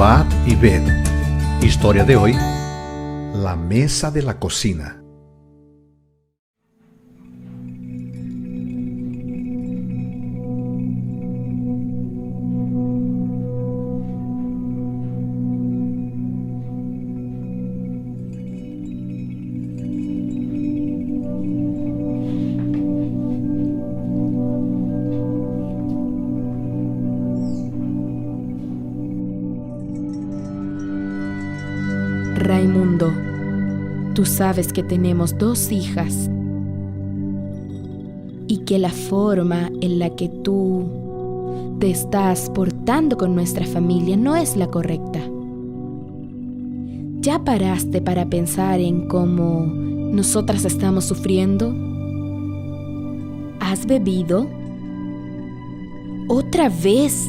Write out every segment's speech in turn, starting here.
Probad y ved. Historia de hoy: la mesa de la cocina. Raimundo, tú sabes que tenemos 2 hijas y que la forma en la que tú te estás portando con nuestra familia no es la correcta. ¿Ya paraste para pensar en cómo nosotras estamos sufriendo? ¿Has bebido? ¿Otra vez?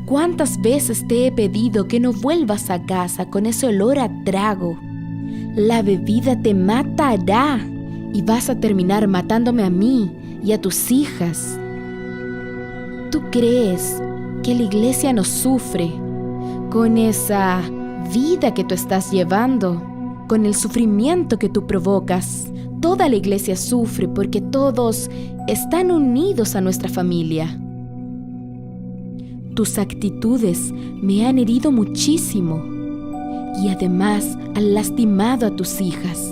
¿Cuántas veces te he pedido que no vuelvas a casa con ese olor a trago? La bebida te matará y vas a terminar matándome a mí y a tus hijas. ¿Tú crees que la iglesia no sufre con esa vida que tú estás llevando, con el sufrimiento que tú provocas? Toda la iglesia sufre porque todos están unidos a nuestra familia. Tus actitudes me han herido muchísimo y además han lastimado a tus hijas.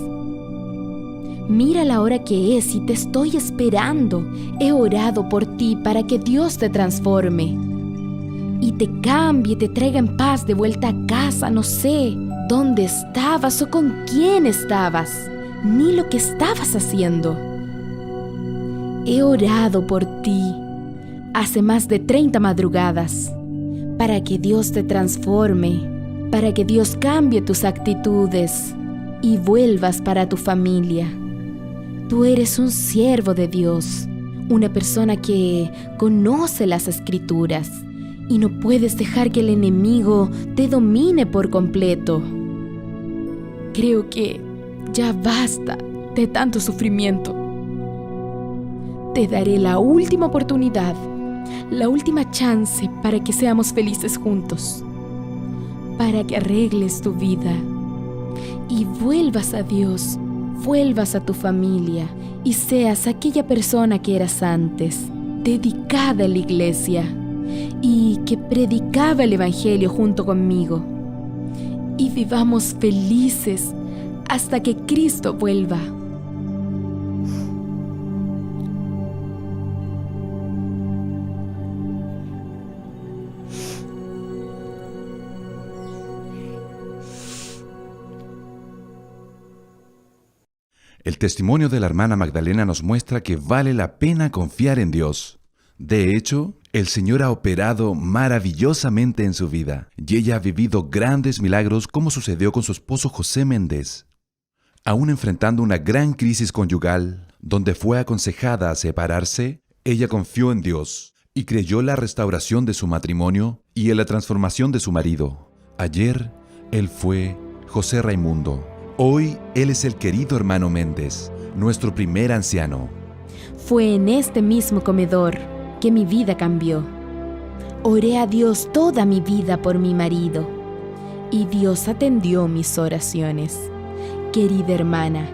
Mira la hora que es y te estoy esperando. He orado por ti para que Dios te transforme y te cambie, te traiga en paz de vuelta a casa. No sé dónde estabas o con quién estabas, ni lo que estabas haciendo. He orado por ti hace más de 30 madrugadas, para que Dios te transforme, para que Dios cambie tus actitudes y vuelvas para tu familia. Tú eres un siervo de Dios, una persona que conoce las Escrituras y no puedes dejar que el enemigo te domine por completo. Creo que ya basta de tanto sufrimiento. Te daré la última oportunidad, la última chance para que seamos felices juntos, para que arregles tu vida y vuelvas a Dios, vuelvas a tu familia y seas aquella persona que eras antes, dedicada a la iglesia y que predicaba el Evangelio junto conmigo. Y vivamos felices hasta que Cristo vuelva. El testimonio de la hermana Magdalena nos muestra que vale la pena confiar en Dios. De hecho, el Señor ha operado maravillosamente en su vida y ella ha vivido grandes milagros, como sucedió con su esposo José Méndez. Aún enfrentando una gran crisis conyugal, donde fue aconsejada a separarse, ella confió en Dios y creyó la restauración de su matrimonio y en la transformación de su marido. Ayer, él fue José Raimundo. Hoy, él es el querido hermano Méndez, nuestro primer anciano. Fue en este mismo comedor que mi vida cambió. Oré a Dios toda mi vida por mi marido y Dios atendió mis oraciones. Querida hermana,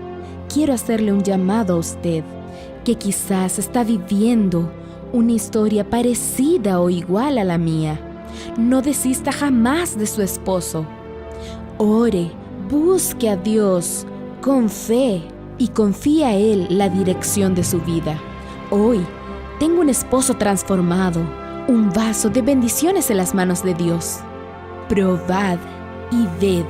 quiero hacerle un llamado a usted que quizás está viviendo una historia parecida o igual a la mía. No desista jamás de su esposo. Ore, busque a Dios con fe y confía a Él la dirección de su vida. Hoy tengo un esposo transformado, un vaso de bendiciones en las manos de Dios. Probad y ved.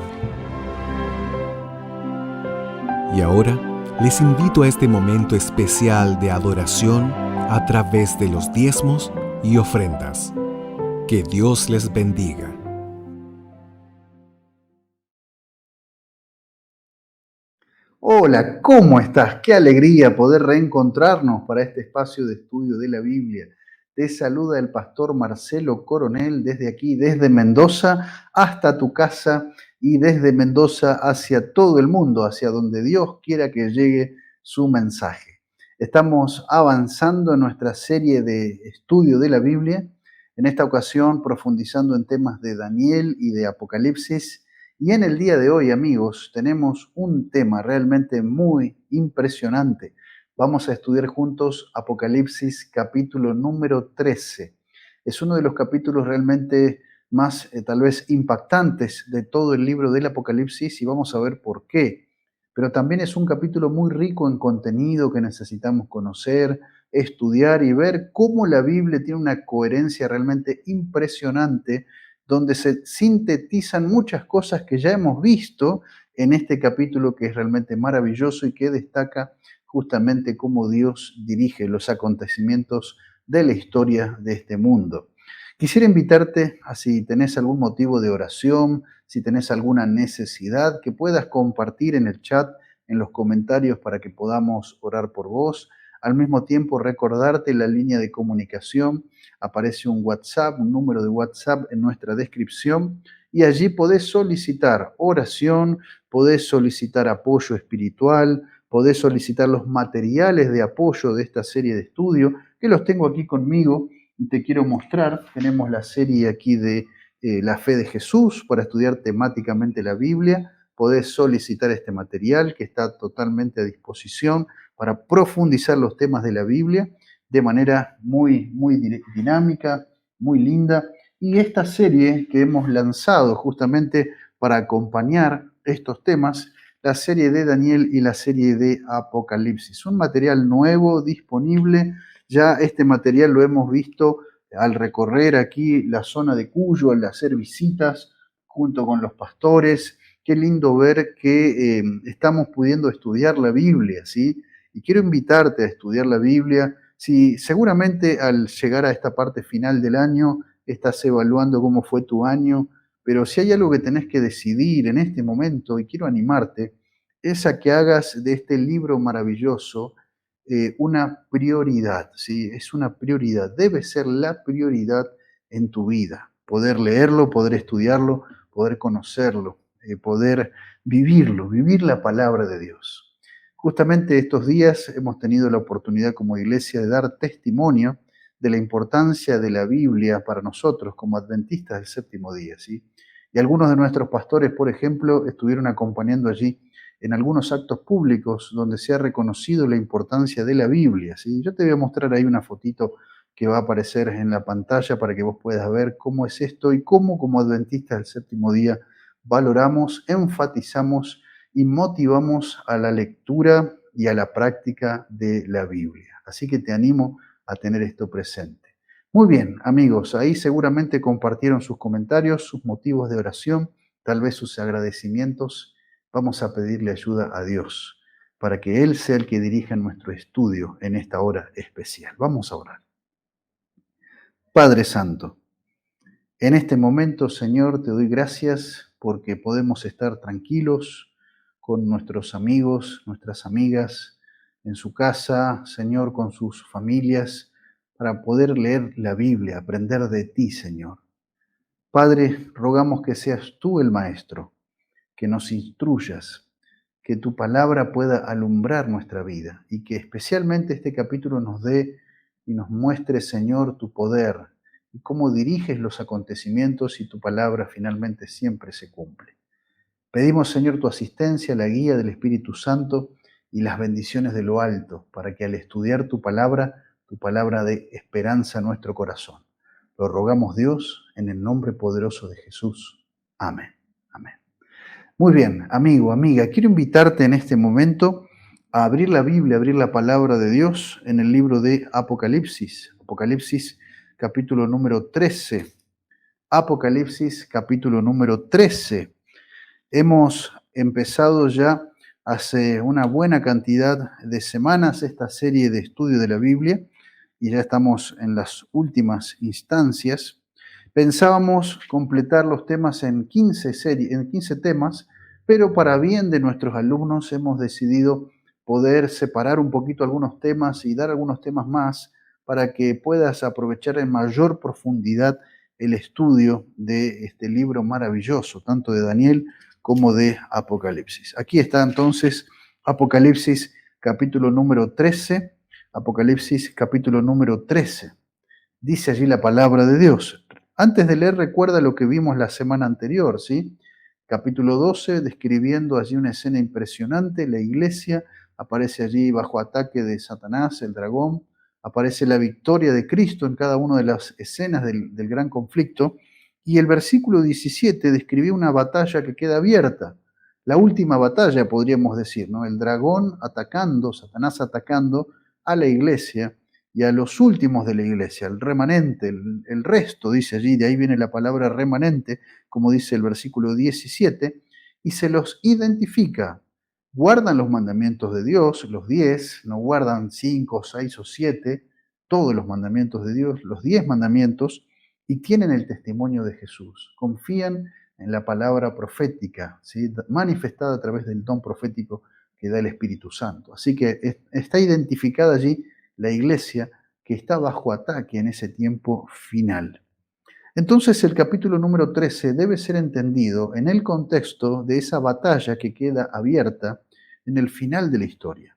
Y ahora les invito a este momento especial de adoración a través de los diezmos y ofrendas. Que Dios les bendiga. Hola, ¿cómo estás? Qué alegría poder reencontrarnos para este espacio de estudio de la Biblia. Te saluda el pastor Marcelo Coronel desde aquí, desde Mendoza hasta tu casa y desde Mendoza hacia todo el mundo, hacia donde Dios quiera que llegue su mensaje. Estamos avanzando en nuestra serie de estudio de la Biblia En esta ocasión profundizando en temas de Daniel y de Apocalipsis. Y en el día de hoy, amigos, tenemos un tema realmente muy impresionante. Vamos a estudiar juntos Apocalipsis capítulo número 13. Es uno de los capítulos realmente más tal vez impactantes de todo el libro del Apocalipsis y vamos a ver por qué. Pero también es un capítulo muy rico en contenido que necesitamos conocer, estudiar y ver cómo la Biblia tiene una coherencia realmente impresionante, donde se sintetizan muchas cosas que ya hemos visto en este capítulo que es realmente maravilloso y que destaca justamente cómo Dios dirige los acontecimientos de la historia de este mundo. Quisiera invitarte a si tenés algún motivo de oración, si tenés alguna necesidad, que puedas compartir en el chat, en los comentarios para que podamos orar por vos. Al mismo tiempo recordarte la línea de comunicación, aparece un WhatsApp, un número de WhatsApp en nuestra descripción y allí podés solicitar oración, podés solicitar apoyo espiritual, podés solicitar los materiales de apoyo de esta serie de estudio, que los tengo aquí conmigo y te quiero mostrar. Tenemos la serie aquí de la fe de Jesús para estudiar temáticamente la Biblia. Podés solicitar este material que está totalmente a disposición para profundizar los temas de la Biblia de manera muy dinámica, muy linda. Y esta serie que hemos lanzado justamente para acompañar estos temas, la serie de Daniel y la serie de Apocalipsis. Un material nuevo, disponible. Ya este material lo hemos visto al recorrer aquí la zona de Cuyo, al hacer visitas junto con los pastores. Qué lindo ver que estamos pudiendo estudiar la Biblia, ¿sí? Y quiero invitarte a estudiar la Biblia. Si seguramente al llegar a esta parte final del año estás evaluando cómo fue tu año, pero si hay algo que tenés que decidir en este momento, y quiero animarte, es a que hagas de este libro maravilloso una prioridad, ¿sí? Es una prioridad, debe ser la prioridad en tu vida. Poder leerlo, poder estudiarlo, poder conocerlo, poder vivirlo, vivir la palabra de Dios. Justamente estos días hemos tenido la oportunidad como iglesia de dar testimonio de la importancia de la Biblia para nosotros como adventistas del séptimo día, ¿sí? Y algunos de nuestros pastores, por ejemplo, estuvieron acompañando allí en algunos actos públicos donde se ha reconocido la importancia de la Biblia, ¿sí? Yo te voy a mostrar ahí una fotito que va a aparecer en la pantalla para que vos puedas ver cómo es esto y cómo como adventistas del séptimo día valoramos, enfatizamos y motivamos a la lectura y a la práctica de la Biblia. Así que te animo a tener esto presente. Muy bien, amigos, ahí seguramente compartieron sus comentarios, sus motivos de oración, tal vez sus agradecimientos. Vamos a pedirle ayuda a Dios para que Él sea el que dirija nuestro estudio en esta hora especial. Vamos a orar. Padre Santo, en este momento, Señor, te doy gracias porque podemos estar tranquilos con nuestros amigos, nuestras amigas, en su casa, Señor, con sus familias, para poder leer la Biblia, aprender de ti, Señor. Padre, rogamos que seas tú el Maestro, que nos instruyas, que tu palabra pueda alumbrar nuestra vida y que especialmente este capítulo nos dé y nos muestre, Señor, tu poder y cómo diriges los acontecimientos y tu palabra finalmente siempre se cumple. Pedimos, Señor, tu asistencia, la guía del Espíritu Santo y las bendiciones de lo alto, para que al estudiar tu palabra dé esperanza a nuestro corazón. Lo rogamos, Dios, en el nombre poderoso de Jesús. Amén. Amén. Muy bien, amigo, amiga, quiero invitarte en este momento a abrir la Biblia, a abrir la palabra de Dios en el libro de Apocalipsis. Apocalipsis capítulo número 13. Apocalipsis capítulo número 13. Hemos empezado ya hace una buena cantidad de semanas esta serie de estudio de la Biblia y ya estamos en las últimas instancias. Pensábamos completar los temas en 15 temas, pero para bien de nuestros alumnos hemos decidido poder separar un poquito algunos temas y dar algunos temas más para que puedas aprovechar en mayor profundidad el estudio de este libro maravilloso, tanto de Daniel como de Apocalipsis. Aquí está entonces Apocalipsis capítulo número 13, Apocalipsis capítulo número 13. dice allí la palabra de Dios. Antes de leer, recuerda lo que vimos la semana anterior, ¿sí? Capítulo 12, describiendo allí una escena impresionante. La iglesia aparece allí bajo ataque de Satanás, el dragón. Aparece la victoria de Cristo en cada una de las escenas del gran conflicto. Y el versículo 17 describía una batalla que queda abierta. La última batalla, podríamos decir, ¿no? El dragón atacando, Satanás atacando a la iglesia y a los últimos de la iglesia, el remanente, el resto, dice allí, de ahí viene la palabra remanente, como dice el versículo 17, y se los identifica. Guardan los mandamientos de Dios, los 10, no guardan 5, 6 o 7, todos los mandamientos de Dios, los 10 mandamientos, y tienen el testimonio de Jesús. Confían en la palabra profética, ¿sí? Manifestada a través del don profético que da el Espíritu Santo. Así que está identificada allí la iglesia que está bajo ataque en ese tiempo final. Entonces el capítulo número 13 debe ser entendido en el contexto de esa batalla que queda abierta en el final de la historia.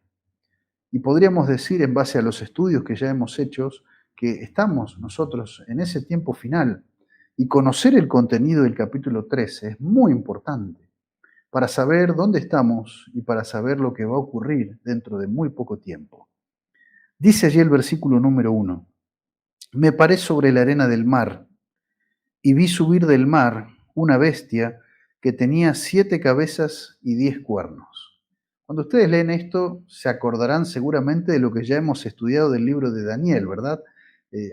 Y podríamos decir, en base a los estudios que ya hemos hecho, que estamos nosotros en ese tiempo final. Y conocer el contenido del capítulo 13 es muy importante para saber dónde estamos y para saber lo que va a ocurrir dentro de muy poco tiempo. Dice allí el versículo número 1, me paré sobre la arena del mar y vi subir del mar una bestia que tenía 7 cabezas y 10 cuernos. Cuando ustedes leen esto, se acordarán seguramente de lo que ya hemos estudiado del libro de Daniel, ¿verdad?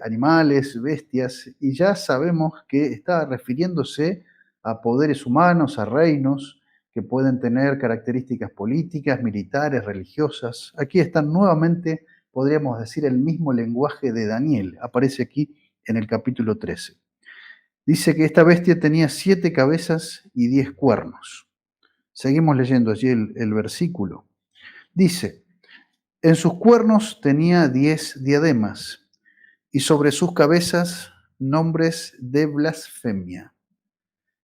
Animales, bestias, y ya sabemos que está refiriéndose a poderes humanos, a reinos que pueden tener características políticas, militares, religiosas. Aquí están nuevamente, podríamos decir, el mismo lenguaje de Daniel. Aparece aquí en el capítulo 13. Dice que esta bestia tenía 7 cabezas y 10 cuernos. Seguimos leyendo allí el versículo. Dice, en sus cuernos tenía 10 diademas y sobre sus cabezas nombres de blasfemia.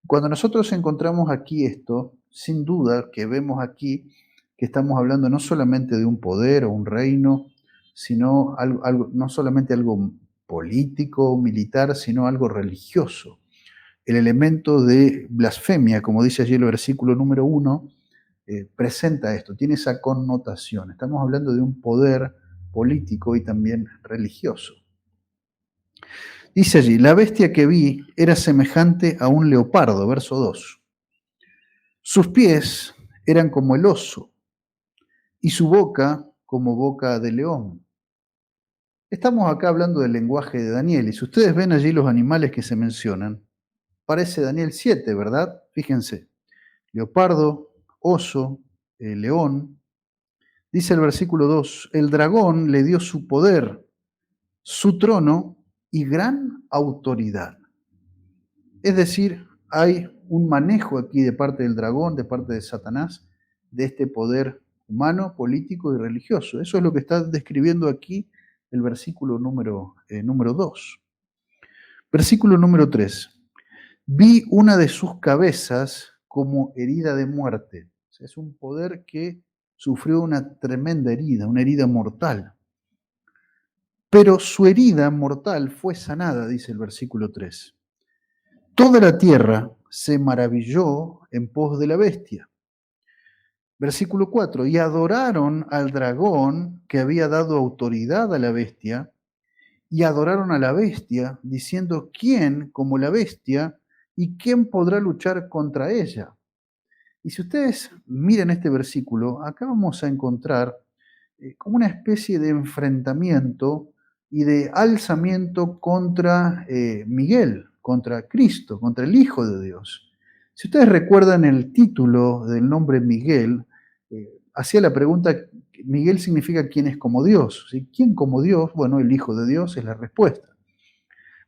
Cuando nosotros encontramos aquí esto, sin duda que vemos aquí que estamos hablando no solamente de un poder o un reino, sino algo, no solamente algo político o militar, sino algo religioso. El elemento de blasfemia, como dice allí el versículo número 1, presenta esto, tiene esa connotación. Estamos hablando de un poder político y también religioso. Dice allí, la bestia que vi era semejante a un leopardo, verso 2. Sus pies eran como el oso y su boca como boca de león. Estamos acá hablando del lenguaje de Daniel y si ustedes ven allí los animales que se mencionan, parece Daniel 7, ¿verdad? Fíjense, leopardo, oso, león. Dice el versículo 2, el dragón le dio su poder, su trono y gran autoridad. Es decir, hay un manejo aquí de parte del dragón, de parte de Satanás, de este poder humano, político y religioso. Eso es lo que está describiendo aquí el versículo número 2. Versículo número 3. Vi una de sus cabezas como herida de muerte. O sea, es un poder que sufrió una tremenda herida, una herida mortal. Pero su herida mortal fue sanada, dice el versículo 3. Toda la tierra se maravilló en pos de la bestia. Versículo 4. Y adoraron al dragón que había dado autoridad a la bestia, y adoraron a la bestia, diciendo, ¿quién como la bestia y quién podrá luchar contra ella? Y si ustedes miran este versículo, acá vamos a encontrar como una especie de enfrentamiento y de alzamiento contra Miguel, contra Cristo, contra el Hijo de Dios. Si ustedes recuerdan el título del nombre Miguel, hacía la pregunta, Miguel significa quién es como Dios. ¿Sí? ¿Quién como Dios? Bueno, el Hijo de Dios es la respuesta.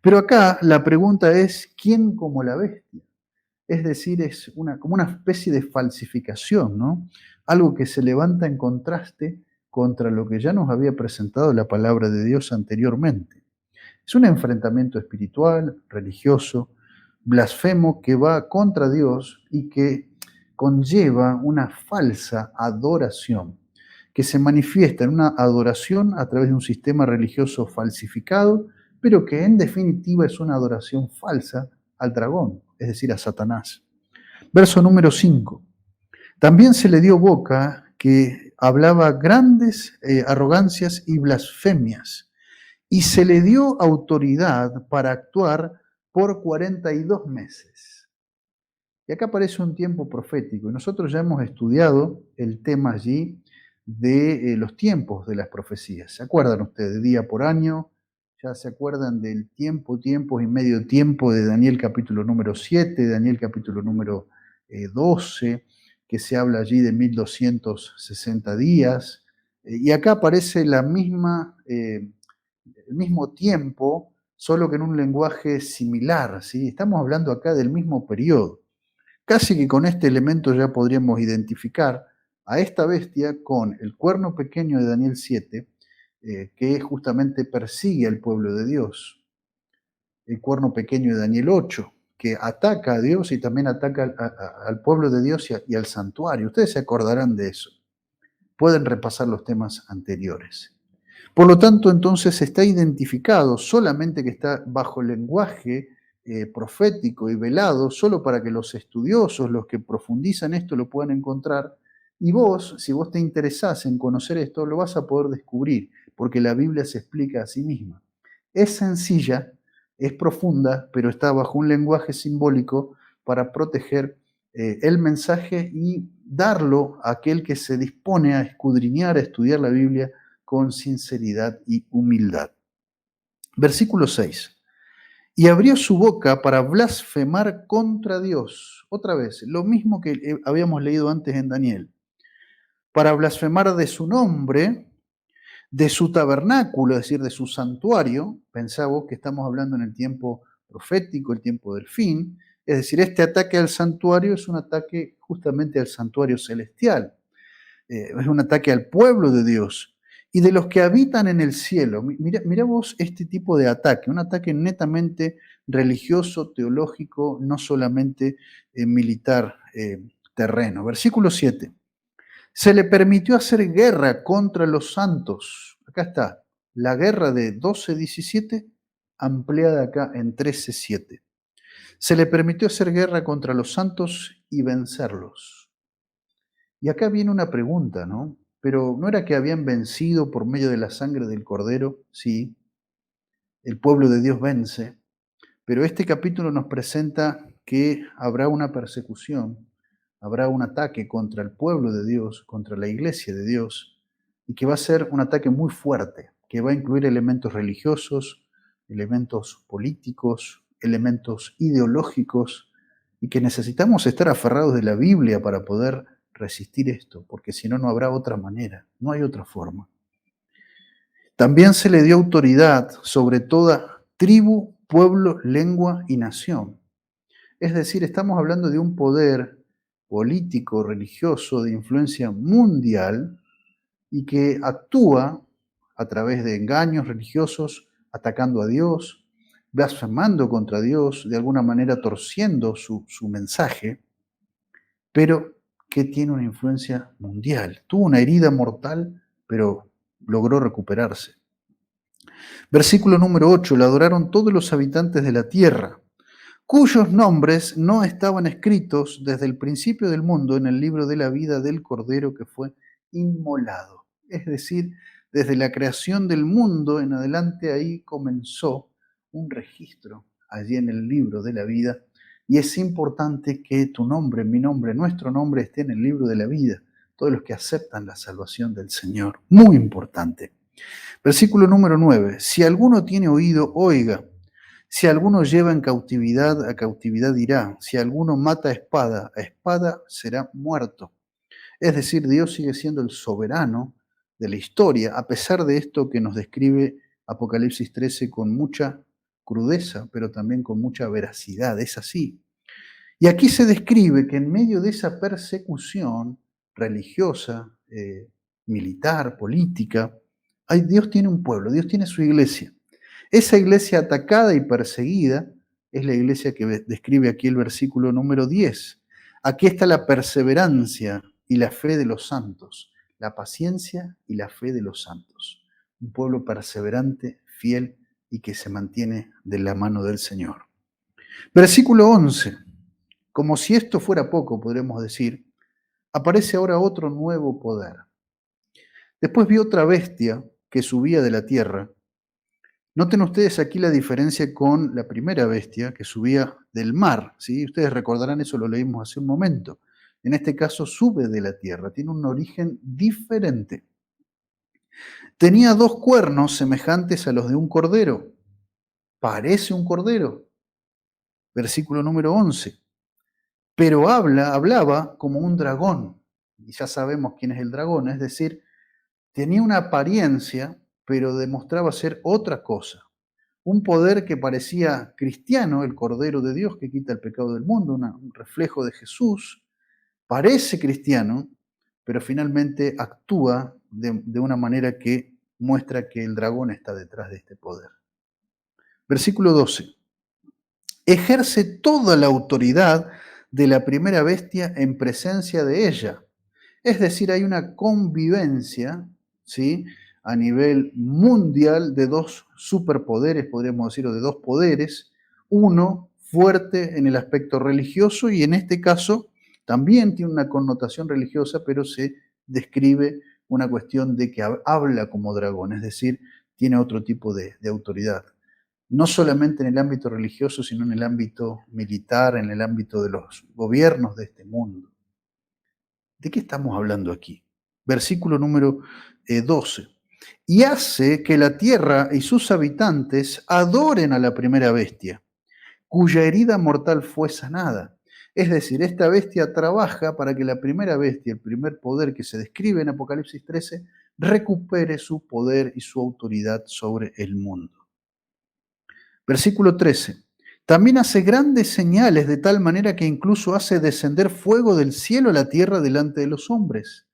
Pero acá la pregunta es, ¿quién como la bestia? Es decir, es como una especie de falsificación, ¿no? Algo que se levanta en contraste contra lo que ya nos había presentado la palabra de Dios anteriormente. Es un enfrentamiento espiritual, religioso, blasfemo que va contra Dios y que conlleva una falsa adoración, que se manifiesta en una adoración a través de un sistema religioso falsificado pero que en definitiva es una adoración falsa al dragón, es decir, a Satanás. Verso número 5. También se le dio boca que hablaba grandes arrogancias y blasfemias, y se le dio autoridad para actuar por 42 meses. Y acá aparece un tiempo profético, y nosotros ya hemos estudiado el tema allí de los tiempos de las profecías. ¿Se acuerdan ustedes? Día por año, ya se acuerdan del tiempo, tiempos y medio tiempo de Daniel capítulo número 7, Daniel capítulo número 12, que se habla allí de 1260 días, y acá aparece el mismo tiempo, solo que en un lenguaje similar, ¿sí? Estamos hablando acá del mismo periodo. Casi que con este elemento ya podríamos identificar a esta bestia con el cuerno pequeño de Daniel 7, que justamente persigue al pueblo de Dios. El cuerno pequeño de Daniel 8, que ataca a Dios y también ataca al pueblo de Dios y al santuario. Ustedes se acordarán de eso. Pueden repasar los temas anteriores. Por lo tanto, entonces está identificado, solamente que está bajo el lenguaje profético y velado, solo para que los estudiosos, los que profundizan esto, lo puedan encontrar. Y vos, si vos te interesás en conocer esto, lo vas a poder descubrir, porque la Biblia se explica a sí misma. Es sencilla, es profunda, pero está bajo un lenguaje simbólico para proteger el mensaje y darlo a aquel que se dispone a escudriñar, a estudiar la Biblia con sinceridad y humildad. Versículo 6. Y abrió su boca para blasfemar contra Dios. Otra vez, lo mismo que habíamos leído antes en Daniel. Para blasfemar de su nombre, de su tabernáculo, es decir, de su santuario. Pensá vos que estamos hablando en el tiempo profético, el tiempo del fin. Es decir, este ataque al santuario es un ataque justamente al santuario celestial. Es un ataque al pueblo de Dios y de los que habitan en el cielo. Mira vos este tipo de ataque, un ataque netamente religioso, teológico, no solamente militar terreno. Versículo 7. Se le permitió hacer guerra contra los santos. Acá está, la guerra de 12:17 ampliada acá en 13:7. Se le permitió hacer guerra contra los santos y vencerlos. Y acá viene una pregunta, ¿no? Pero ¿no era que habían vencido por medio de la sangre del Cordero? Sí, el pueblo de Dios vence, pero este capítulo nos presenta que habrá una persecución, habrá un ataque contra el pueblo de Dios, contra la iglesia de Dios, y que va a ser un ataque muy fuerte, que va a incluir elementos religiosos, elementos políticos, elementos ideológicos, y que necesitamos estar aferrados de la Biblia para poder resistir esto, porque si no, no habrá otra manera, no hay otra forma. También se le dio autoridad sobre toda tribu, pueblo, lengua y nación. Es decir, estamos hablando de un poder político, religioso, de influencia mundial y que actúa a través de engaños religiosos, atacando a Dios, blasfemando contra Dios, de alguna manera torciendo su mensaje, pero que tiene una influencia mundial. Tuvo una herida mortal, pero logró recuperarse. Versículo número 8. Le adoraron todos los habitantes de la tierra, cuyos nombres no estaban escritos desde el principio del mundo en el libro de la vida del Cordero que fue inmolado. Es decir, desde la creación del mundo en adelante, ahí comenzó un registro allí en el libro de la vida. Y es importante que tu nombre, mi nombre, nuestro nombre esté en el libro de la vida. Todos los que aceptan la salvación del Señor. Muy importante. Versículo número 9. Si alguno tiene oído, oiga. Si alguno lleva en cautividad, a cautividad irá. Si alguno mata a espada será muerto. Es decir, Dios sigue siendo el soberano de la historia, a pesar de esto que nos describe Apocalipsis 13 con mucha crudeza, pero también con mucha veracidad. Es así. Y aquí se describe que en medio de esa persecución religiosa, militar, política, Dios tiene un pueblo, Dios tiene su iglesia. Esa iglesia atacada y perseguida es la iglesia que describe aquí el versículo número 10. Aquí está la perseverancia y la fe de los santos, la paciencia y la fe de los santos. Un pueblo perseverante, fiel y que se mantiene de la mano del Señor. Versículo 11. Como si esto fuera poco, podremos decir, aparece ahora otro nuevo poder. Después vi otra bestia que subía de la tierra. Noten ustedes aquí la diferencia con la primera bestia que subía del mar, ¿sí? Ustedes recordarán eso, lo leímos hace un momento. En este caso sube de la tierra, tiene un origen diferente. Tenía 2 cuernos semejantes a los de un cordero. Parece un cordero. Versículo número 11. Pero hablaba como un dragón. Y ya sabemos quién es el dragón, es decir, tenía una apariencia, pero demostraba ser otra cosa. Un poder que parecía cristiano, el Cordero de Dios que quita el pecado del mundo, un reflejo de Jesús. Parece cristiano, pero finalmente actúa de una manera que muestra que el dragón está detrás de este poder. Versículo 12. Ejerce toda la autoridad de la primera bestia en presencia de ella. Es decir, hay una convivencia, ¿sí?, a nivel mundial de 2 superpoderes, podríamos decir, o de 2 poderes, uno fuerte en el aspecto religioso y en este caso también tiene una connotación religiosa, pero se describe una cuestión de que habla como dragón, es decir, tiene otro tipo de autoridad. No solamente en el ámbito religioso, sino en el ámbito militar, en el ámbito de los gobiernos de este mundo. ¿De qué estamos hablando aquí? Versículo número 12. Y hace que la tierra y sus habitantes adoren a la primera bestia, cuya herida mortal fue sanada. Es decir, esta bestia trabaja para que la primera bestia, el primer poder que se describe en Apocalipsis 13, recupere su poder y su autoridad sobre el mundo. Versículo 13. También hace grandes señales de tal manera que incluso hace descender fuego del cielo a la tierra delante de los hombres.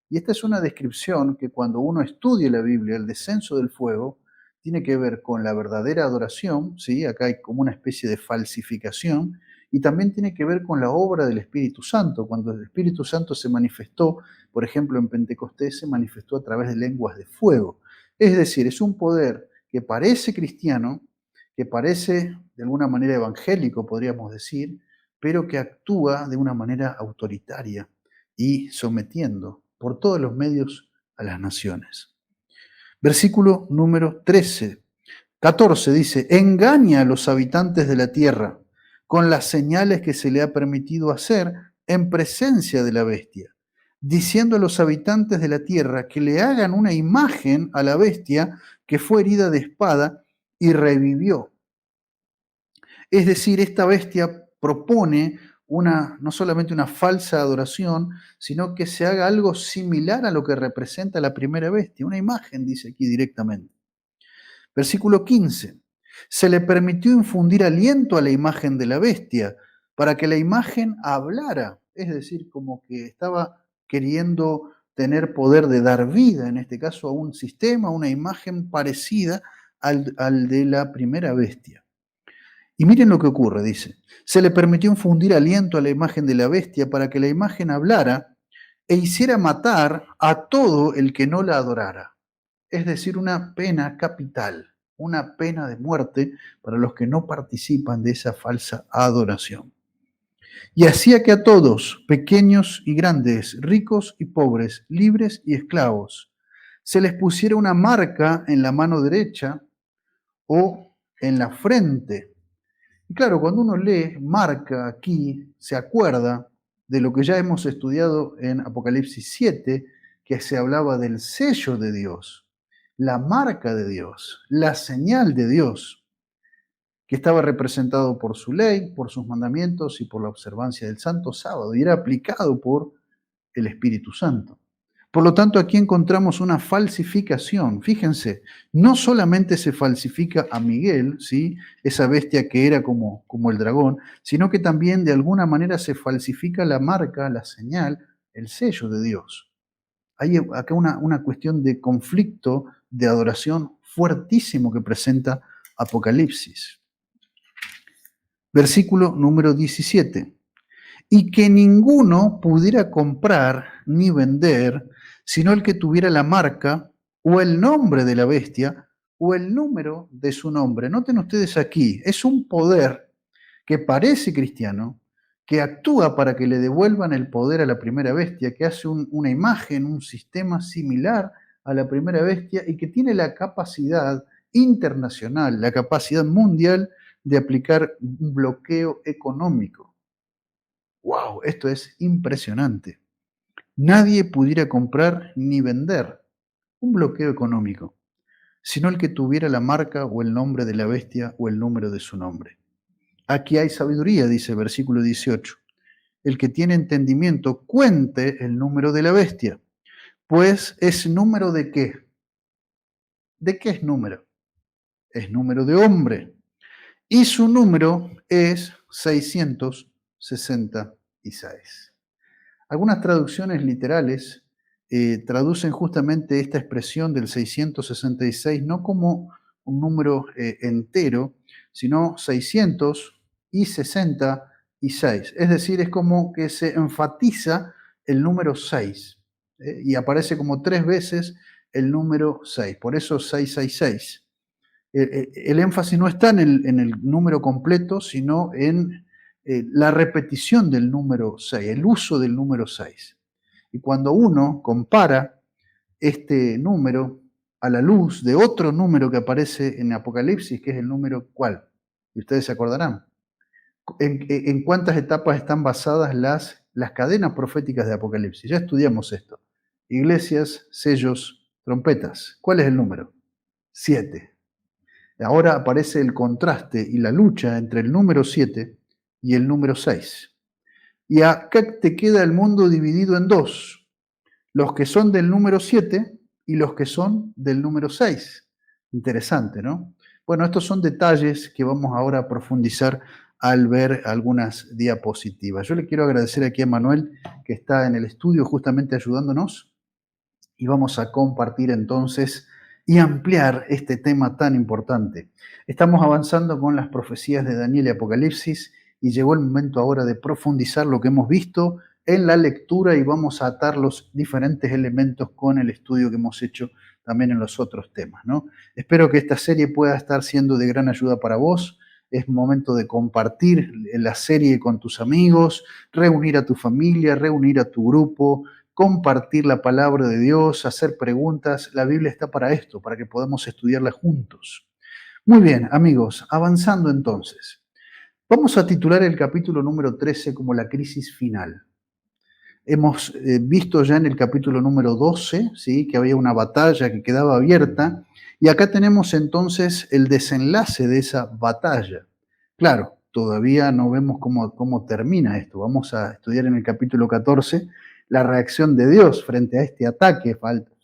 Y esta es una descripción que cuando uno estudia la Biblia, el descenso del fuego, tiene que ver con la verdadera adoración, ¿sí? Acá hay como una especie de falsificación, y también tiene que ver con la obra del Espíritu Santo. Cuando el Espíritu Santo se manifestó, por ejemplo en Pentecostés, se manifestó a través de lenguas de fuego. Es decir, es un poder que parece cristiano, que parece de alguna manera evangélico, podríamos decir, pero que actúa de una manera autoritaria y sometiendo por todos los medios a las naciones. Versículo número 14 dice, engaña a los habitantes de la tierra con las señales que se le ha permitido hacer en presencia de la bestia, diciendo a los habitantes de la tierra que le hagan una imagen a la bestia que fue herida de espada y revivió. Es decir, esta bestia propone no solamente una falsa adoración, sino que se haga algo similar a lo que representa la primera bestia, una imagen, dice aquí directamente. Versículo 15. Se le permitió infundir aliento a la imagen de la bestia para que la imagen hablara, es decir, como que estaba queriendo tener poder de dar vida, en este caso a un sistema, a una imagen parecida al de la primera bestia. Y miren lo que ocurre, dice, se le permitió infundir aliento a la imagen de la bestia para que la imagen hablara e hiciera matar a todo el que no la adorara. Es decir, una pena capital, una pena de muerte para los que no participan de esa falsa adoración. Y hacía que a todos, pequeños y grandes, ricos y pobres, libres y esclavos, se les pusiera una marca en la mano derecha o en la frente. Y claro, cuando uno lee marca aquí, se acuerda de lo que ya hemos estudiado en Apocalipsis 7, que se hablaba del sello de Dios, la marca de Dios, la señal de Dios, que estaba representado por su ley, por sus mandamientos y por la observancia del Santo Sábado, y era aplicado por el Espíritu Santo. Por lo tanto, aquí encontramos una falsificación. Fíjense, no solamente se falsifica a Miguel, ¿sí?, esa bestia que era como el dragón, sino que también de alguna manera se falsifica la marca, la señal, el sello de Dios. Hay acá una cuestión de conflicto, de adoración fuertísimo que presenta Apocalipsis. Versículo número 17. Y que ninguno pudiera comprar ni vender, sino el que tuviera la marca o el nombre de la bestia o el número de su nombre. Noten ustedes aquí, es un poder que parece cristiano, que actúa para que le devuelvan el poder a la primera bestia, que hace una imagen, un sistema similar a la primera bestia y que tiene la capacidad internacional, la capacidad mundial de aplicar un bloqueo económico. ¡Wow! Esto es impresionante. Nadie pudiera comprar ni vender un bloqueo económico, sino el que tuviera la marca o el nombre de la bestia o el número de su nombre. Aquí hay sabiduría, dice el versículo 18. El que tiene entendimiento cuente el número de la bestia. Pues es número de qué? ¿De qué es número? Es número de hombre. Y su número es 666. Algunas traducciones literales traducen justamente esta expresión del 666 no como un número entero, sino 666. Es decir, es como que se enfatiza el número 6 y aparece como 3 veces el número 6. Por eso 666. El énfasis no está en el número completo, sino en la repetición del número 6, el uso del número 6. Y cuando uno compara este número a la luz de otro número que aparece en Apocalipsis, que es el número ¿cuál? Y ustedes se acordarán. ¿En cuántas etapas están basadas las cadenas proféticas de Apocalipsis? Ya estudiamos esto. Iglesias, sellos, trompetas. ¿Cuál es el número? 7. Ahora aparece el contraste y la lucha entre el número 7 y el número 6. Y acá te queda el mundo dividido en dos. Los que son del número 7 y los que son del número 6. Interesante, ¿no? Bueno, estos son detalles que vamos ahora a profundizar al ver algunas diapositivas. Yo le quiero agradecer aquí a Manuel, que está en el estudio justamente ayudándonos, y vamos a compartir entonces y ampliar este tema tan importante. Estamos avanzando con las profecías de Daniel y Apocalipsis y llegó el momento ahora de profundizar lo que hemos visto en la lectura y vamos a atar los diferentes elementos con el estudio que hemos hecho también en los otros temas, ¿no? Espero que esta serie pueda estar siendo de gran ayuda para vos. Es momento de compartir la serie con tus amigos, reunir a tu familia, reunir a tu grupo, compartir la palabra de Dios, hacer preguntas. La Biblia está para esto, para que podamos estudiarla juntos. Muy bien, amigos, avanzando entonces. Vamos a titular el capítulo número 13 como la crisis final. Hemos visto ya en el capítulo número 12, ¿sí?, que había una batalla que quedaba abierta, y acá tenemos entonces el desenlace de esa batalla. Claro, todavía no vemos cómo termina esto. Vamos a estudiar en el capítulo 14 la reacción de Dios frente a este ataque,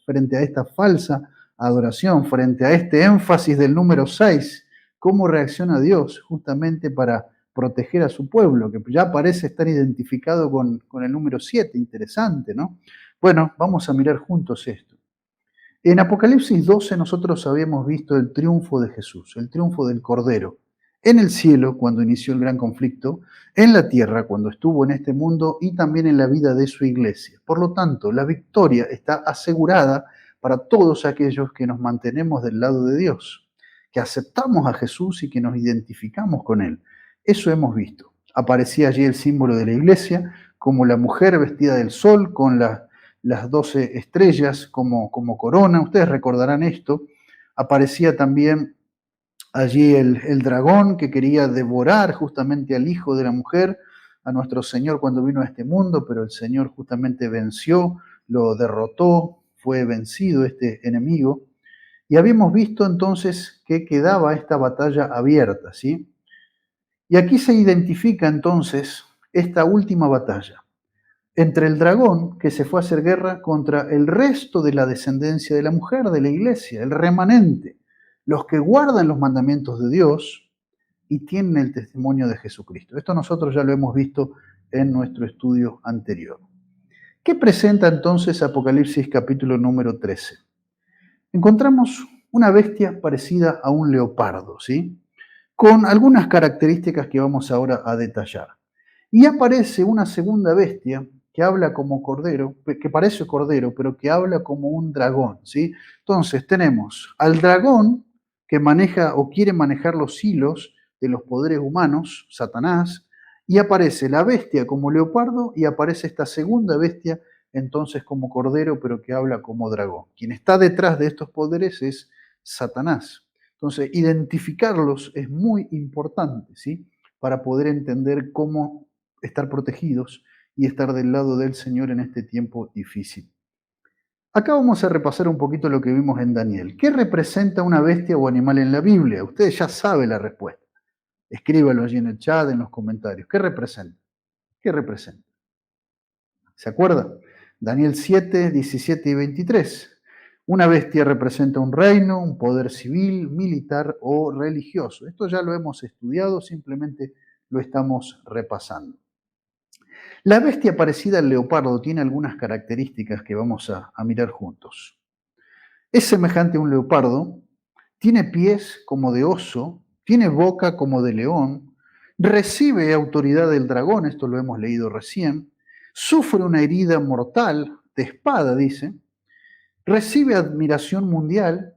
frente a esta falsa adoración, frente a este énfasis del número 6. ¿Cómo reacciona Dios justamente para proteger a su pueblo, que ya parece estar identificado con el número 7? Interesante, ¿no? Bueno, vamos a mirar juntos esto. En Apocalipsis 12 nosotros habíamos visto el triunfo de Jesús, el triunfo del Cordero, en el cielo cuando inició el gran conflicto, en la tierra cuando estuvo en este mundo y también en la vida de su iglesia. Por lo tanto, la victoria está asegurada para todos aquellos que nos mantenemos del lado de Dios, que aceptamos a Jesús y que nos identificamos con Él. Eso hemos visto. Aparecía allí el símbolo de la iglesia, como la mujer vestida del sol, con las 12 estrellas como corona. Ustedes recordarán esto. Aparecía también allí el dragón que quería devorar justamente al hijo de la mujer, a nuestro Señor cuando vino a este mundo, pero el Señor justamente venció, lo derrotó, fue vencido este enemigo. Y habíamos visto entonces que quedaba esta batalla abierta, ¿sí? Y aquí se identifica entonces esta última batalla entre el dragón que se fue a hacer guerra contra el resto de la descendencia de la mujer, de la iglesia, el remanente, los que guardan los mandamientos de Dios y tienen el testimonio de Jesucristo. Esto nosotros ya lo hemos visto en nuestro estudio anterior. ¿Qué presenta entonces Apocalipsis capítulo número 13? Encontramos una bestia parecida a un leopardo, ¿sí?, con algunas características que vamos ahora a detallar. Y aparece una segunda bestia que habla como cordero, que parece cordero, pero que habla como un dragón, ¿sí? Entonces tenemos al dragón que maneja o quiere manejar los hilos de los poderes humanos, Satanás, y aparece la bestia como leopardo y aparece esta segunda bestia entonces como cordero, pero que habla como dragón. Quien está detrás de estos poderes es Satanás. Entonces, identificarlos es muy importante, ¿sí? Para poder entender cómo estar protegidos y estar del lado del Señor en este tiempo difícil. Acá vamos a repasar un poquito lo que vimos en Daniel. ¿Qué representa una bestia o animal en la Biblia? Ustedes ya saben la respuesta. Escríbalo allí en el chat, en los comentarios. ¿Qué representa? ¿Qué representa? ¿Se acuerda? Daniel 7, 17 y 23. Una bestia representa un reino, un poder civil, militar o religioso. Esto ya lo hemos estudiado, simplemente lo estamos repasando. La bestia parecida al leopardo tiene algunas características que vamos a mirar juntos. Es semejante a un leopardo, tiene pies como de oso, tiene boca como de león, recibe autoridad del dragón, esto lo hemos leído recién, sufre una herida mortal de espada, dice, recibe admiración mundial,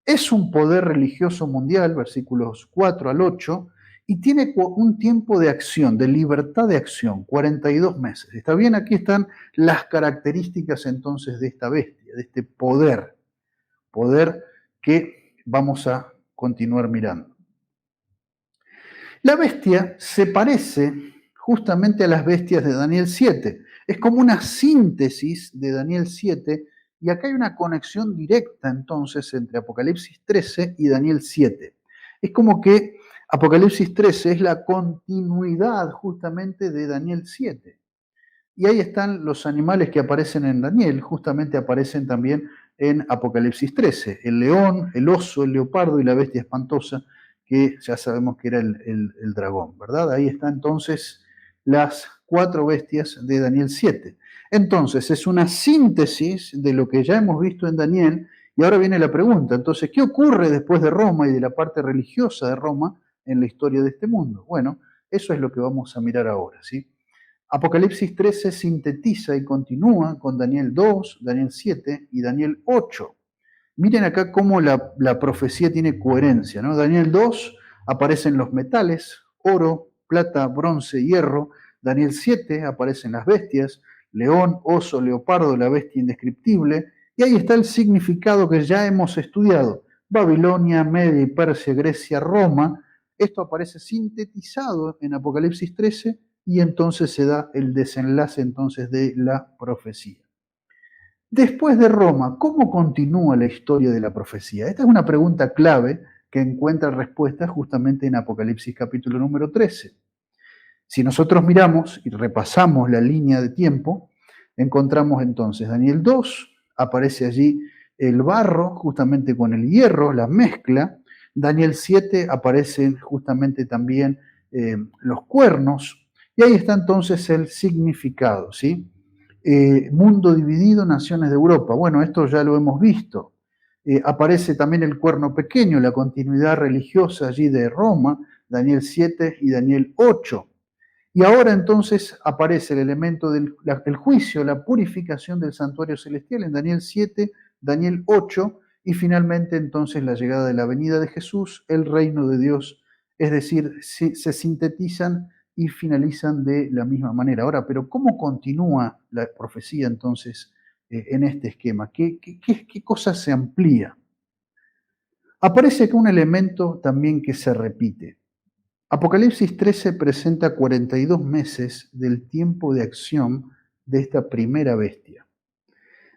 es un poder religioso mundial, versículos 4 al 8, y tiene un tiempo de acción, de libertad de acción, 42 meses. ¿Está bien? Aquí están las características entonces de esta bestia, de este poder que vamos a continuar mirando. La bestia se parece justamente a las bestias de Daniel 7. Es como una síntesis de Daniel 7 y acá hay una conexión directa entonces entre Apocalipsis 13 y Daniel 7. Es como que Apocalipsis 13 es la continuidad justamente de Daniel 7. Y ahí están los animales que aparecen en Daniel, justamente aparecen también en Apocalipsis 13. El león, el oso, el leopardo y la bestia espantosa, que ya sabemos que era el dragón, ¿verdad? Ahí están entonces las 4 bestias de Daniel 7. Entonces, es una síntesis de lo que ya hemos visto en Daniel, y ahora viene la pregunta, entonces, ¿qué ocurre después de Roma y de la parte religiosa de Roma en la historia de este mundo? Bueno, eso es lo que vamos a mirar ahora, ¿sí? Apocalipsis 13 sintetiza y continúa con Daniel 2, Daniel 7 y Daniel 8. Miren acá cómo la profecía tiene coherencia, ¿no? Daniel 2 aparecen los metales, oro, plata, bronce, hierro. Daniel 7 aparecen las bestias, león, oso, leopardo, la bestia indescriptible. Y ahí está el significado que ya hemos estudiado. Babilonia, Media y Persia, Grecia, Roma. Esto aparece sintetizado en Apocalipsis 13 y entonces se da el desenlace entonces de la profecía. Después de Roma, ¿cómo continúa la historia de la profecía? Esta es una pregunta clave que encuentra respuesta justamente en Apocalipsis capítulo número 13. Si nosotros miramos y repasamos la línea de tiempo, encontramos entonces Daniel 2, aparece allí el barro justamente con el hierro, la mezcla. Daniel 7 aparecen justamente también los cuernos. Y ahí está entonces el significado, ¿sí? Mundo dividido, naciones de Europa. Bueno, esto ya lo hemos visto. Aparece también el cuerno pequeño, la continuidad religiosa allí de Roma, Daniel 7 y Daniel 8. Y ahora entonces aparece el elemento del juicio, la purificación del santuario celestial en Daniel 7, Daniel 8, y finalmente entonces la llegada de la venida de Jesús, el reino de Dios. Es decir, se sintetizan y finalizan de la misma manera. Ahora, pero ¿cómo continúa la profecía entonces en este esquema? ¿Qué cosa se amplía? Aparece acá un elemento también que se repite. Apocalipsis 13 presenta 42 meses del tiempo de acción de esta primera bestia.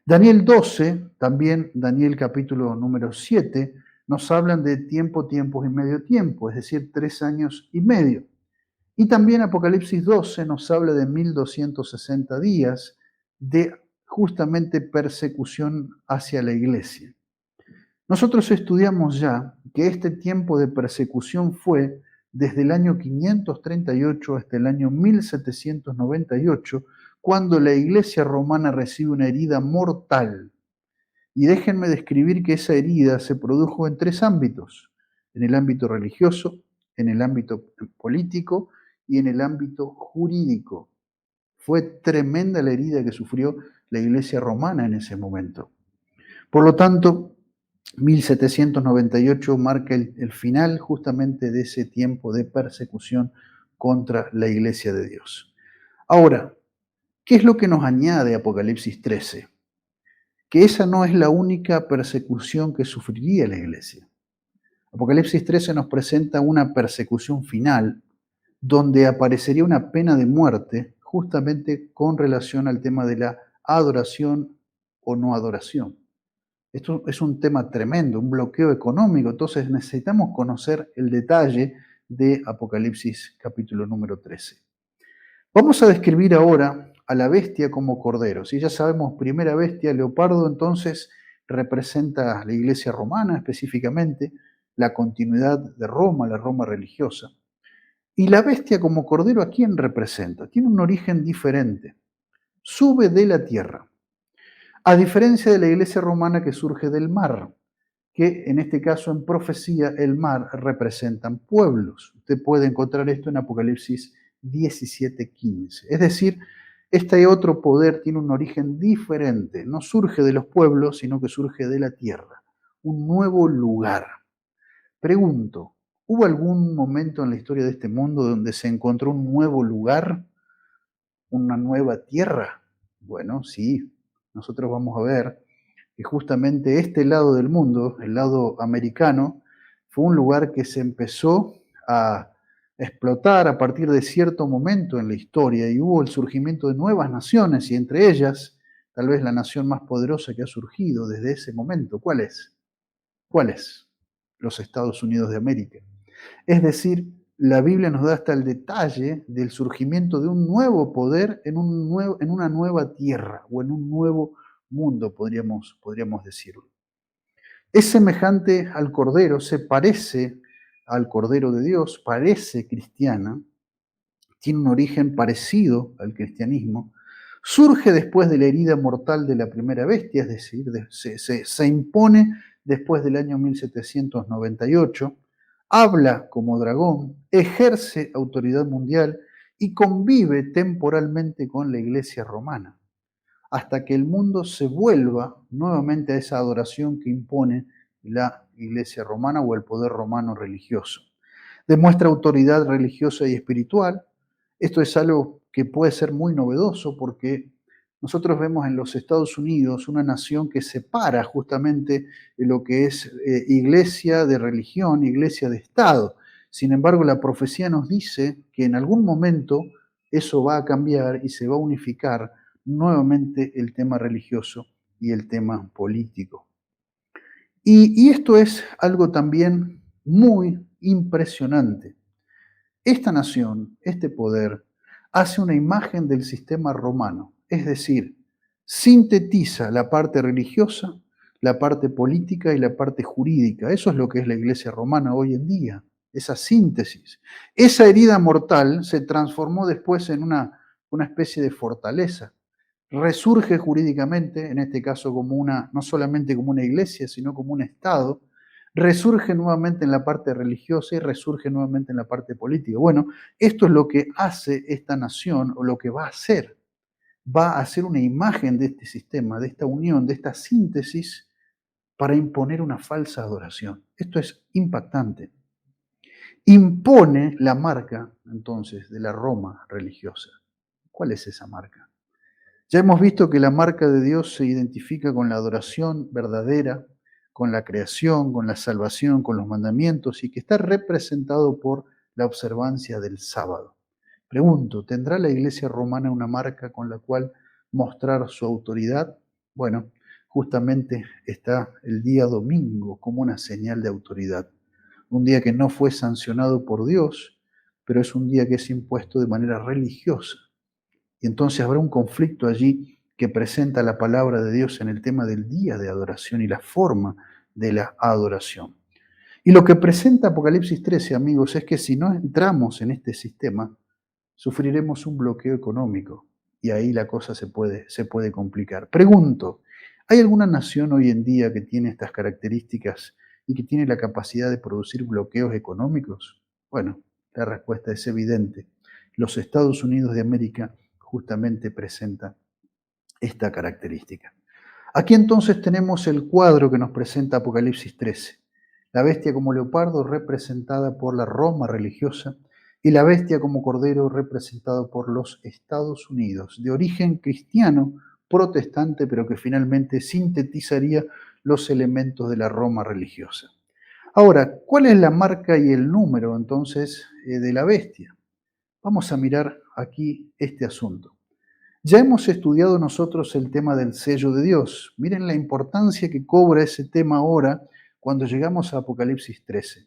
Daniel 12, también Daniel capítulo número 7, nos hablan de tiempo, tiempos y medio tiempo, es decir, 3 años y medio. Y también Apocalipsis 12 nos habla de 1260 días de justamente persecución hacia la iglesia. Nosotros estudiamos ya que este tiempo de persecución fue desde el año 538 hasta el año 1798, cuando la iglesia romana recibe una herida mortal. Y déjenme describir que esa herida se produjo en 3 ámbitos: en el ámbito religioso, en el ámbito político y en el ámbito jurídico. Fue tremenda la herida que sufrió la iglesia romana en ese momento. Por lo tanto, 1798 marca el final justamente de ese tiempo de persecución contra la Iglesia de Dios. Ahora, ¿qué es lo que nos añade Apocalipsis 13? Que esa no es la única persecución que sufriría la Iglesia. Apocalipsis 13 nos presenta una persecución final donde aparecería una pena de muerte justamente con relación al tema de la adoración o no adoración. Esto es un tema tremendo, un bloqueo económico, entonces necesitamos conocer el detalle de Apocalipsis capítulo número 13. Vamos a describir ahora a la bestia como cordero. Si ya sabemos, primera bestia, leopardo, entonces representa la iglesia romana específicamente, la continuidad de Roma, la Roma religiosa. Y la bestia como cordero, ¿a quién representa? Tiene un origen diferente. Sube de la tierra. A diferencia de la iglesia romana que surge del mar, que en este caso en profecía el mar representan pueblos. Usted puede encontrar esto en Apocalipsis 17:15. Es decir, este otro poder tiene un origen diferente. No surge de los pueblos, sino que surge de la tierra. Un nuevo lugar. Pregunto, ¿hubo algún momento en la historia de este mundo donde se encontró un nuevo lugar? ¿Una nueva tierra? Bueno, sí. Nosotros vamos a ver que justamente este lado del mundo, el lado americano, fue un lugar que se empezó a explotar a partir de cierto momento en la historia y hubo el surgimiento de nuevas naciones y entre ellas, tal vez la nación más poderosa que ha surgido desde ese momento. ¿Cuál es? ¿Cuál es? Los Estados Unidos de América. Es decir, la Biblia nos da hasta el detalle del surgimiento de un nuevo poder en una nueva tierra o en un nuevo mundo, podríamos decirlo. Es semejante al Cordero, se parece al Cordero de Dios, parece cristiana, tiene un origen parecido al cristianismo, surge después de la herida mortal de la primera bestia, es decir, se impone después del año 1798, habla como dragón, ejerce autoridad mundial y convive temporalmente con la iglesia romana, hasta que el mundo se vuelva nuevamente a esa adoración que impone la iglesia romana o el poder romano religioso. Demuestra autoridad religiosa y espiritual. Esto es algo que puede ser muy novedoso porque nosotros vemos en los Estados Unidos una nación que separa justamente lo que es iglesia de religión, iglesia de Estado. Sin embargo, la profecía nos dice que en algún momento eso va a cambiar y se va a unificar nuevamente el tema religioso y el tema político. Y esto es algo también muy impresionante. Esta nación, este poder, hace una imagen del sistema romano, es decir, sintetiza la parte religiosa, la parte política y la parte jurídica. Eso es lo que es la iglesia romana hoy en día, esa síntesis. Esa herida mortal se transformó después en una especie de fortaleza. Resurge jurídicamente, en este caso no solamente como una iglesia, sino como un Estado, resurge nuevamente en la parte religiosa y resurge nuevamente en la parte política. Bueno, esto es lo que hace esta nación o lo que va a hacer. Va a hacer una imagen de este sistema, de esta unión, de esta síntesis para imponer una falsa adoración. Esto es impactante. Impone la marca, entonces, de la Roma religiosa. ¿Cuál es esa marca? Ya hemos visto que la marca de Dios se identifica con la adoración verdadera, con la creación, con la salvación, con los mandamientos y que está representado por la observancia del sábado. Pregunto, ¿tendrá la Iglesia romana una marca con la cual mostrar su autoridad? Bueno, justamente está el día domingo como una señal de autoridad. Un día que no fue sancionado por Dios, pero es un día que es impuesto de manera religiosa. Y entonces habrá un conflicto allí que presenta la palabra de Dios en el tema del día de adoración y la forma de la adoración. Y lo que presenta Apocalipsis 13, amigos, es que si no entramos en este sistema, sufriremos un bloqueo económico y ahí la cosa se puede complicar. Pregunto, ¿hay alguna nación hoy en día que tiene estas características y que tiene la capacidad de producir bloqueos económicos? Bueno, la respuesta es evidente. Los Estados Unidos de América justamente presenta esta característica. Aquí entonces tenemos el cuadro que nos presenta Apocalipsis 13. La bestia como leopardo representada por la Roma religiosa y la bestia como cordero representado por los Estados Unidos, de origen cristiano, protestante, pero que finalmente sintetizaría los elementos de la Roma religiosa. Ahora, ¿cuál es la marca y el número entonces de la bestia? Vamos a mirar aquí este asunto. Ya hemos estudiado nosotros el tema del sello de Dios. Miren la importancia que cobra ese tema ahora cuando llegamos a Apocalipsis 13.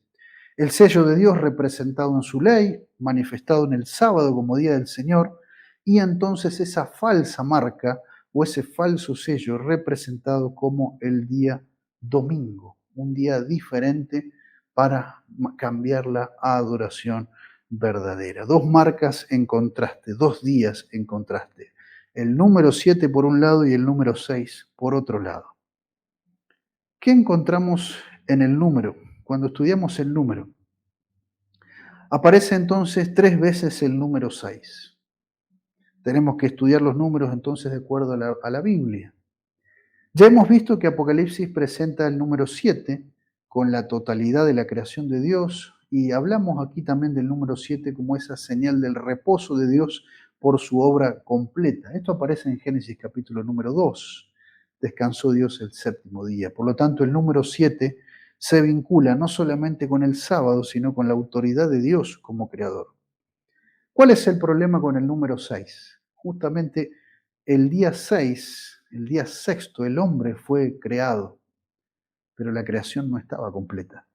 El sello de Dios representado en su ley, manifestado en el sábado como día del Señor, y entonces esa falsa marca o ese falso sello representado como el día domingo, un día diferente para cambiarla a adoración verdadera. Dos marcas en contraste, dos días en contraste. El número 7 por un lado y el número 6 por otro lado. ¿Qué encontramos en el número? Cuando estudiamos el número, aparece entonces 3 veces el número 6. Tenemos que estudiar los números entonces de acuerdo a la Biblia. Ya hemos visto que Apocalipsis presenta el número 7 con la totalidad de la creación de Dios y hablamos aquí también del número 7 como esa señal del reposo de Dios por su obra completa. Esto aparece en Génesis capítulo número 2. Descansó Dios el séptimo día. Por lo tanto, el número 7 se vincula no solamente con el sábado, sino con la autoridad de Dios como creador. ¿Cuál es el problema con el número 6? Justamente el día 6, el día sexto, el hombre fue creado, pero la creación no estaba completa.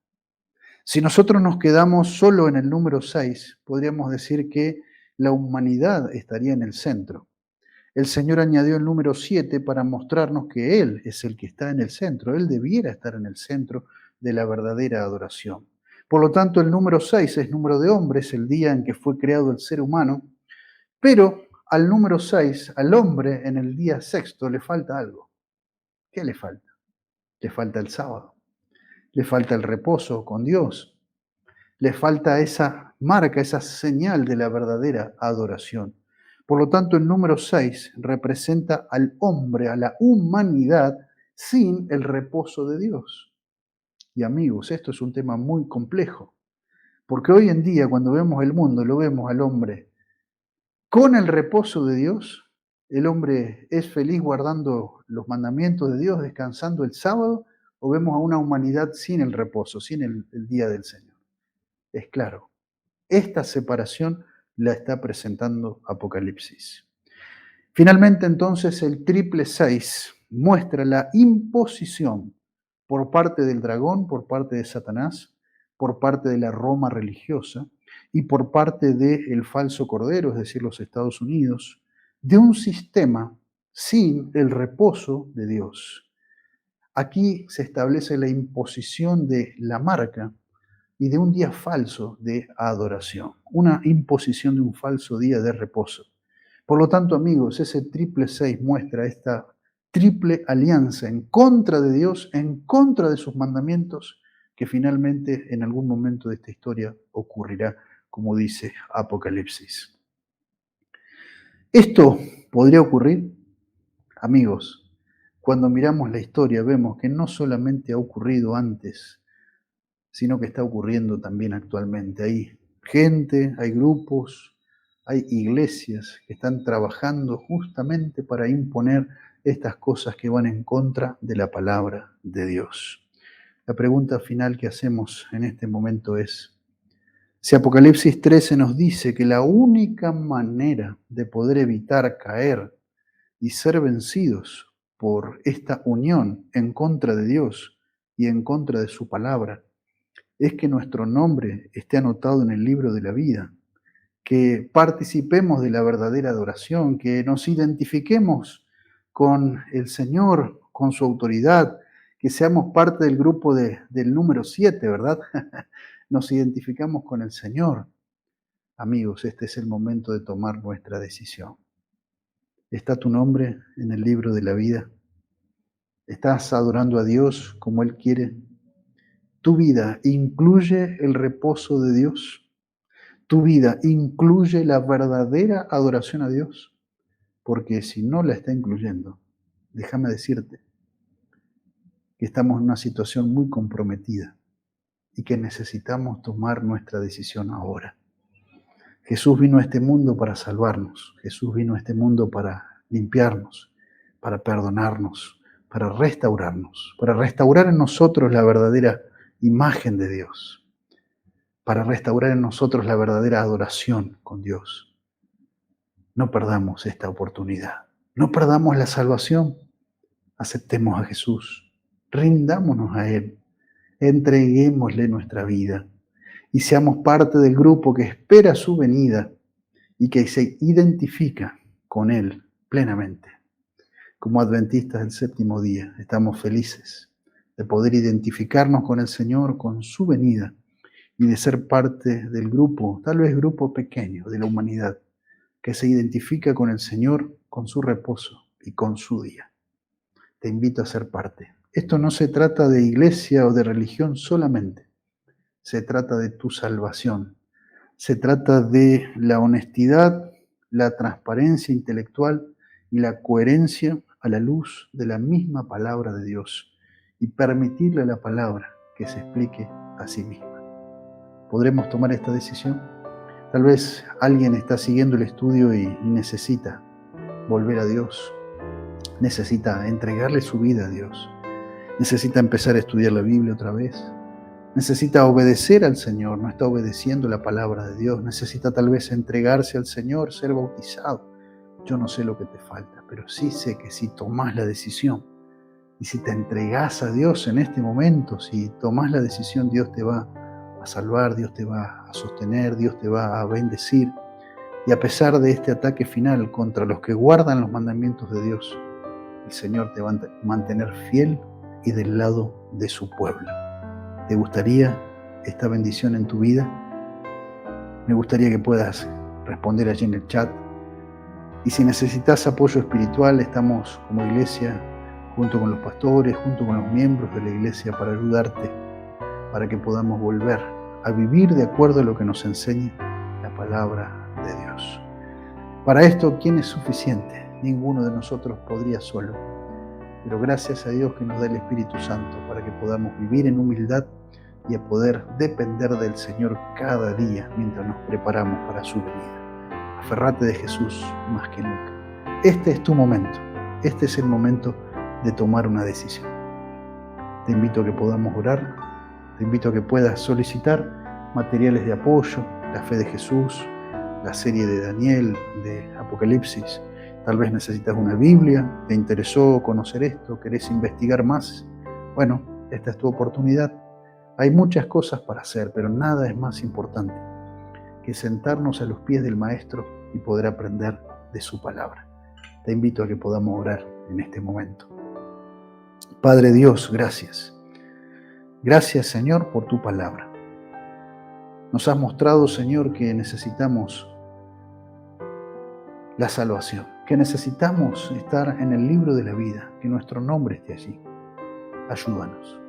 Si nosotros nos quedamos solo en el número 6, podríamos decir que la humanidad estaría en el centro. El Señor añadió el número 7 para mostrarnos que Él es el que está en el centro. Él debiera estar en el centro de la verdadera adoración. Por lo tanto, el número 6 es número de hombres, el día en que fue creado el ser humano, pero al número 6, al hombre en el día sexto, le falta algo. ¿Qué le falta? Le falta el sábado, le falta el reposo con Dios, le falta esa marca, esa señal de la verdadera adoración. Por lo tanto, el número 6 representa al hombre, a la humanidad, sin el reposo de Dios. Y amigos, esto es un tema muy complejo, porque hoy en día cuando vemos el mundo, lo vemos al hombre con el reposo de Dios. El hombre es feliz guardando los mandamientos de Dios, descansando el sábado, o vemos a una humanidad sin el reposo, sin el día del Señor. Es claro, esta separación la está presentando Apocalipsis. Finalmente, entonces, el triple 6 muestra la imposición por parte del dragón, por parte de Satanás, por parte de la Roma religiosa y por parte del falso cordero, es decir, los Estados Unidos, de un sistema sin el reposo de Dios. Aquí se establece la imposición de la marca y de un día falso de adoración, una imposición de un falso día de reposo. Por lo tanto, amigos, ese triple 6 muestra esta triple alianza en contra de Dios, en contra de sus mandamientos, que finalmente en algún momento de esta historia ocurrirá, como dice Apocalipsis. ¿Esto podría ocurrir? Amigos, cuando miramos la historia vemos que no solamente ha ocurrido antes, sino que está ocurriendo también actualmente. Hay gente, hay grupos, hay iglesias que están trabajando justamente para imponer estas cosas que van en contra de la palabra de Dios. La pregunta final que hacemos en este momento es, si Apocalipsis 13 nos dice que la única manera de poder evitar caer y ser vencidos por esta unión en contra de Dios y en contra de su palabra, es que nuestro nombre esté anotado en el libro de la vida, que participemos de la verdadera adoración, que nos identifiquemos con el Señor, con su autoridad, que seamos parte del grupo del número 7, ¿verdad? Nos identificamos con el Señor. Amigos, este es el momento de tomar nuestra decisión. ¿Está tu nombre en el libro de la vida? ¿Estás adorando a Dios como Él quiere? ¿Tu vida incluye el reposo de Dios? ¿Tu vida incluye la verdadera adoración a Dios? Porque si no la está incluyendo, déjame decirte que estamos en una situación muy comprometida y que necesitamos tomar nuestra decisión ahora. Jesús vino a este mundo para salvarnos. Jesús vino a este mundo para limpiarnos, para perdonarnos, para restaurar en nosotros la verdadera imagen de Dios, para restaurar en nosotros la verdadera adoración con Dios. No perdamos esta oportunidad. No perdamos la salvación. Aceptemos a Jesús. Rindámonos a Él. Entreguémosle nuestra vida y seamos parte del grupo que espera su venida y que se identifica con Él plenamente. Como adventistas del séptimo día, estamos felices de poder identificarnos con el Señor, con su venida y de ser parte del grupo, tal vez grupo pequeño de la humanidad, que se identifica con el Señor, con su reposo y con su día. Te invito a ser parte. Esto no se trata de iglesia o de religión solamente. Se trata de tu salvación. Se trata de la honestidad, la transparencia intelectual y la coherencia a la luz de la misma palabra de Dios y permitirle a la palabra que se explique a sí misma. ¿Podremos tomar esta decisión? Tal vez alguien está siguiendo el estudio y necesita volver a Dios. Necesita entregarle su vida a Dios. Necesita empezar a estudiar la Biblia otra vez. Necesita obedecer al Señor, no está obedeciendo la palabra de Dios. Necesita tal vez entregarse al Señor, ser bautizado. Yo no sé lo que te falta, pero sí sé que si tomás la decisión y si te entregás a Dios en este momento, si tomás la decisión, Dios te va a salvar, Dios te va a sostener, Dios te va a bendecir. Y a pesar de este ataque final contra los que guardan los mandamientos de Dios, el Señor te va a mantener fiel y del lado de su pueblo. ¿Te gustaría esta bendición en tu vida? Me gustaría que puedas responder allí en el chat. Y si necesitas apoyo espiritual, estamos como iglesia, junto con los pastores, junto con los miembros de la iglesia, para ayudarte, para que podamos volver a vivir de acuerdo a lo que nos enseña la palabra de Dios. Para esto, ¿quién es suficiente? Ninguno de nosotros podría solo. Pero gracias a Dios que nos da el Espíritu Santo para que podamos vivir en humildad y a poder depender del Señor cada día mientras nos preparamos para su venida. Aferrate de Jesús más que nunca. Este es tu momento. Este es el momento de tomar una decisión. Te invito a que podamos orar. Te invito a que puedas solicitar materiales de apoyo, la fe de Jesús, la serie de Daniel, de Apocalipsis. Tal vez necesitas una Biblia, te interesó conocer esto, querés investigar más. Bueno, esta es tu oportunidad. Hay muchas cosas para hacer, pero nada es más importante que sentarnos a los pies del Maestro y poder aprender de su palabra. Te invito a que podamos orar en este momento. Padre Dios, gracias. Gracias, Señor, por tu palabra. Nos has mostrado, Señor, que necesitamos la salvación, que necesitamos estar en el libro de la vida, que nuestro nombre esté allí. Ayúdanos.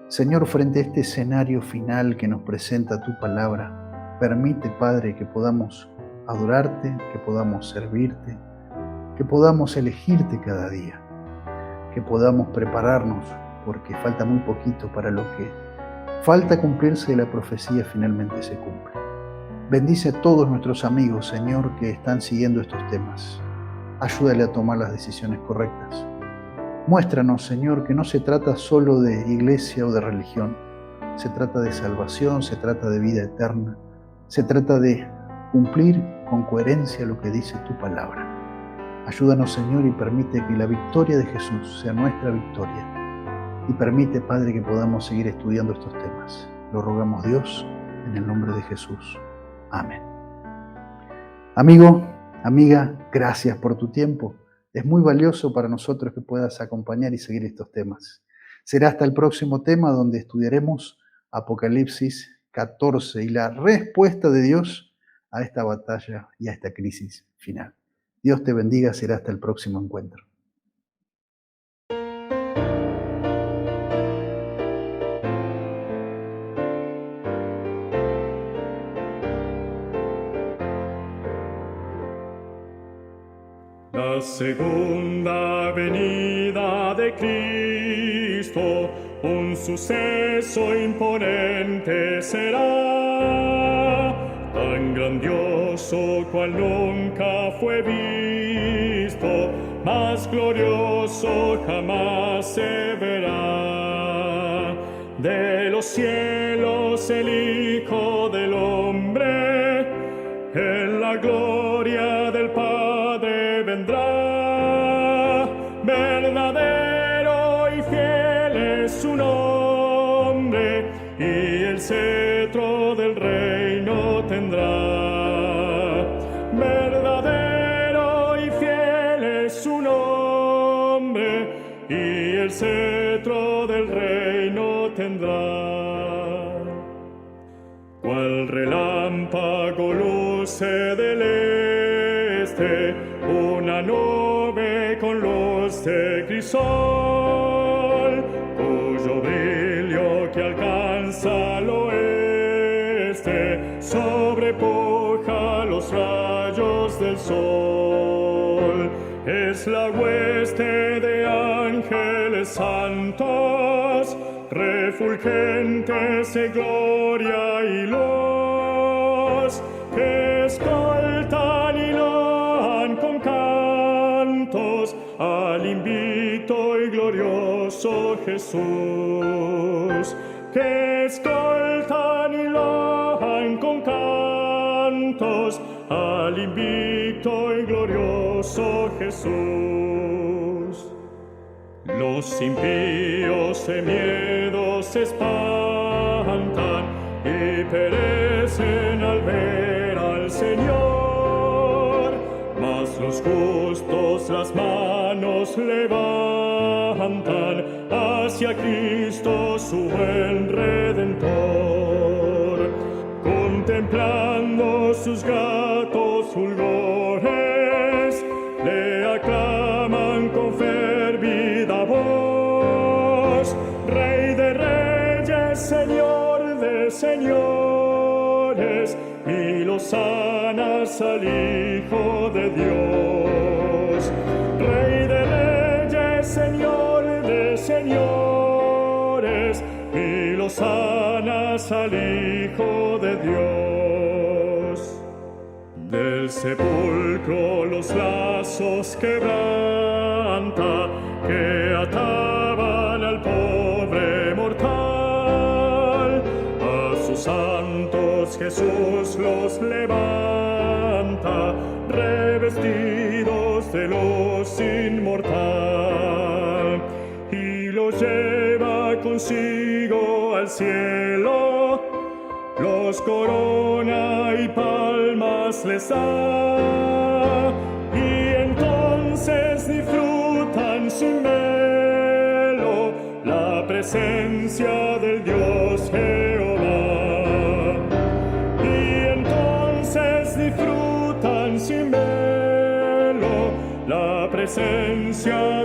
Señor, frente a este escenario final que nos presenta tu palabra, permite, Padre, que podamos adorarte, que podamos servirte, que podamos elegirte cada día, que podamos prepararnos, porque falta muy poquito para lo que falta cumplirse y la profecía finalmente se cumple. Bendice a todos nuestros amigos, Señor, que están siguiendo estos temas. Ayúdale a tomar las decisiones correctas. Muéstranos, Señor, que no se trata solo de iglesia o de religión. Se trata de salvación, se trata de vida eterna. Se trata de cumplir con coherencia lo que dice tu palabra. Ayúdanos, Señor, y permite que la victoria de Jesús sea nuestra victoria. Y permite, Padre, que podamos seguir estudiando estos temas. Lo rogamos, Dios, en el nombre de Jesús. Amén. Amigo, amiga, gracias por tu tiempo. Es muy valioso para nosotros que puedas acompañar y seguir estos temas. Será hasta el próximo tema donde estudiaremos Apocalipsis 14 y la respuesta de Dios a esta batalla y a esta crisis final. Dios te bendiga, será hasta el próximo encuentro. La segunda venida de Cristo suceso imponente será, tan grandioso cual nunca fue visto, más glorioso jamás se verá. De los cielos el Hijo del Hombre, en la gloria del Padre vendrá. Verdadero y fiel es su nombre, y el cetro del reino tendrá. Verdadero y fiel es su nombre, y el cetro del reino tendrá. Cual relámpago luce del este, una nube con luz de crisol, cuyo brillo que alcanza al oeste sobrepuja los rayos del sol. Es la hueste de ángeles santos, refulgentes de gloria y luz, que escoltan y loan con cantos al invicto y glorioso Jesús. Que escoltan y loan con cantos al invicto y glorioso Jesús. Los impíos de miedo se espantan y perecen al ver al Señor, mas los justos las manos levantan hacia Cristo su buen Redentor. Contemplando sus gratos fulgores, le aclaman con fervida voz: Rey de reyes, Señor de señores, y los sanas al Hijo de Dios. Rey de reyes, Señor de señores, y los sanas al Hijo de Dios. Del sepulcro los lazos quebranta, que ataban al pobre mortal. A sus santos Jesús los levanta, revestidos de luz inmortal, y los lleva consigo al cielo, los corona y palmas les da, y entonces disfrutan sin velo la presencia del Dios Jehová. Y entonces disfrutan sin velo la presencia